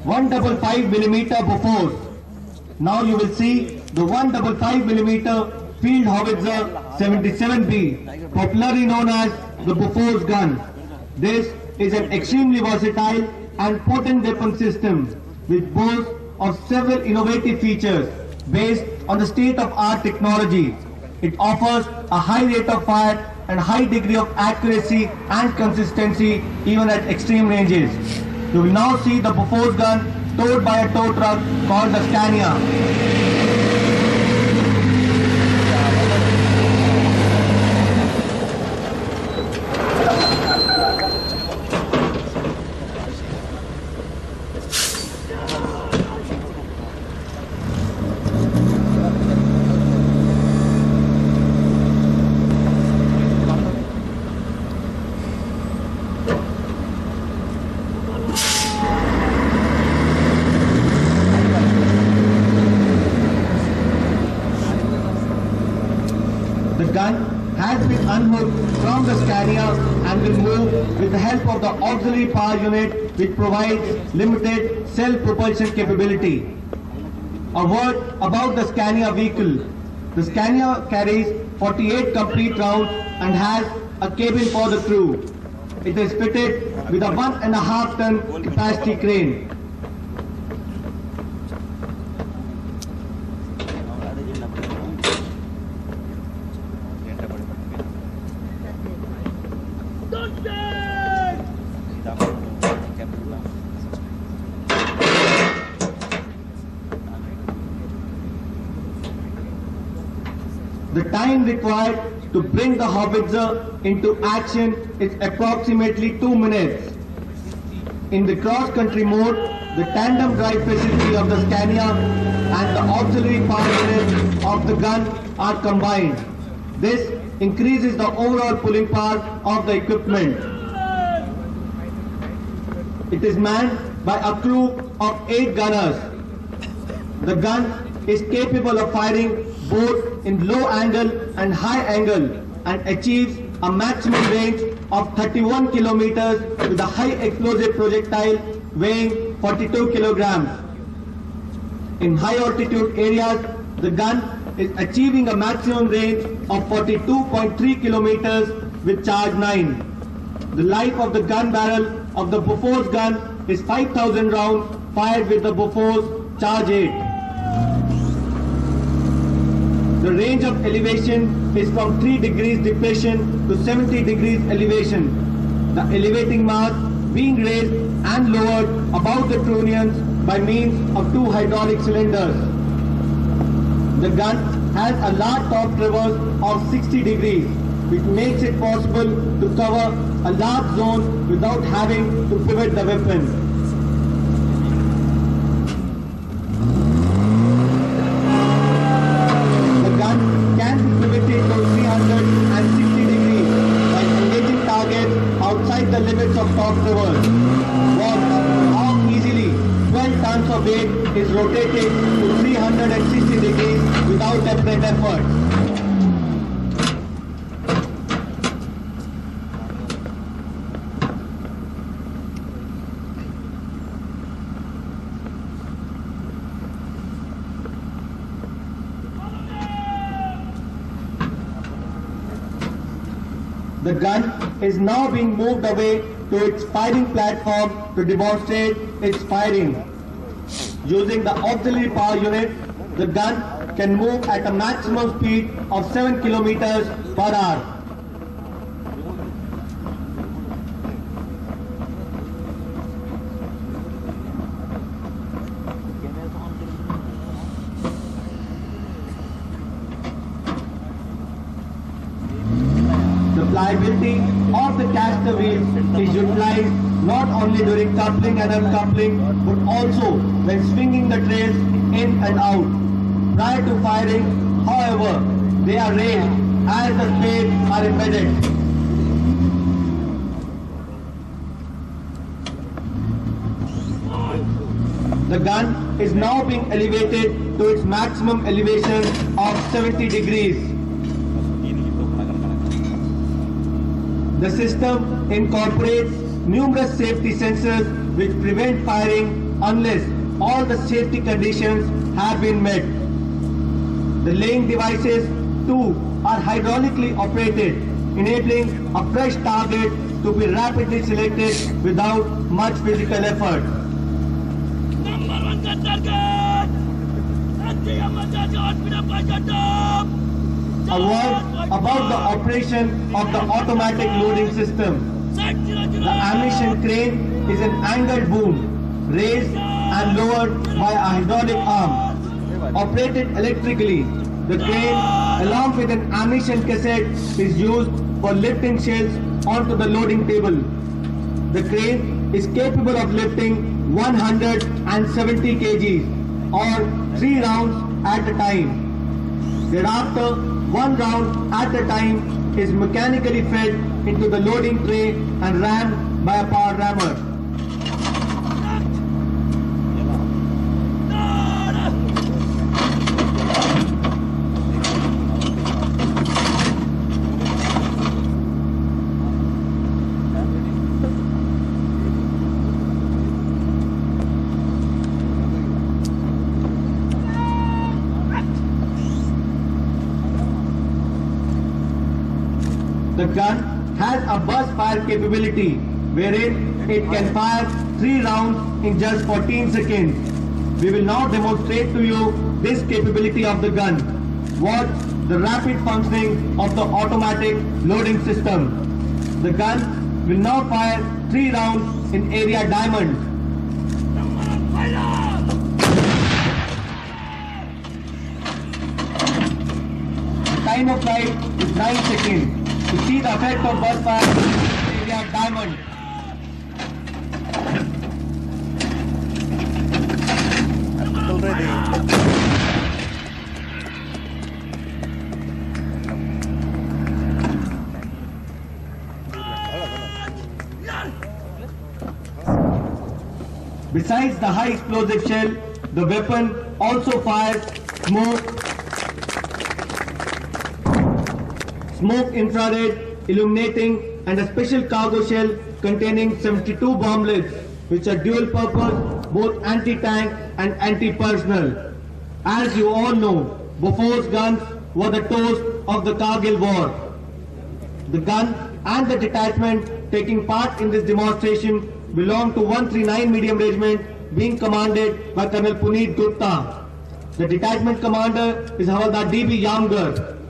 155mm Bofors. Now you will see the 155mm Field Howitzer 77B, popularly known as the Bofors gun. This is an extremely versatile and potent weapon system which boasts of several innovative features based on the state-of-art technology. It offers a high rate of fire and high degree of accuracy and consistency even at extreme ranges. You will now see the Bofors gun towed by a tow truck called the Scania. The gun has been unhooked from the Scania and will move with the help of the auxiliary power unit which provides limited self-propulsion capability. A word about the Scania vehicle. The Scania carries 48 complete rounds and has a cabin for the crew. It is fitted with a 1.5 ton capacity crane. The time required to bring the howitzer into action is approximately 2 minutes. In the cross-country mode, the tandem drive facility of the Scania and the auxiliary power unit of the gun are combined. This increases the overall pulling power of the equipment. It is manned by a crew of 8 gunners. The gun is capable of firing both in low angle and high angle and achieves a maximum range of 31 kilometers with a high explosive projectile weighing 42 kilograms. In high altitude areas, the gun is achieving a maximum range of 42.3 kilometers with charge 9. The life of the gun barrel of the Bofors gun is 5,000 rounds fired with the Bofors charge 8. The range of elevation is from 3 degrees depression to 70 degrees elevation. The elevating mass being raised and lowered above the trunnions by means of 2 hydraulic cylinders. The gun has a large top traverse of 60 degrees, which makes it possible to cover a large zone without having to pivot the weapon. Outside the limits of top traverse. Watch how easily 12 tons of weight is rotated to 360 degrees without apparent effort. The gun is now being moved away to its firing platform to demonstrate its firing. Using the auxiliary power unit, the gun can move at a maximum speed of 7 kilometers per hour. The pliability of the caster wheel is utilized not only during coupling and uncoupling but also when swinging the trails in and out. Prior to firing, however, they are raised as the spades are embedded. The gun is now being elevated to its maximum elevation of 70 degrees. The system incorporates numerous safety sensors which prevent firing unless all the safety conditions have been met. The laying devices too are hydraulically operated, enabling a fresh target to be rapidly selected without much physical effort. Number one target! Emergency hospital A word about the operation of the automatic loading system. The ammunition crane is an angled boom, raised and lowered by a hydraulic arm. Operated electrically, the crane, along with an ammunition cassette, is used for lifting shells onto the loading table. The crane is capable of lifting 170 kgs or 3 rounds at a time. Thereafter, 1 round at a time is mechanically fed into the loading tray and rammed by a power rammer. The gun has a burst fire capability wherein it can fire 3 rounds in just 14 seconds. We will now demonstrate to you this capability of the gun. Watch the rapid functioning of the automatic loading system. The gun will now fire 3 rounds in area diamond. The time of flight is 9 seconds. To see the effect of burst fire in area diamond. Besides the high explosive shell, the weapon also fires smoke infrared, illuminating, and a special cargo shell containing 72 bomblets, which are dual purpose, both anti-tank and anti-personnel. As you all know, Bofor's guns were the toast of the Kargil war. The gun and the detachment taking part in this demonstration belong to 139 Medium Regiment, being commanded by Colonel Puneet Gupta. The detachment commander is Havaldar D.B. Yamgar.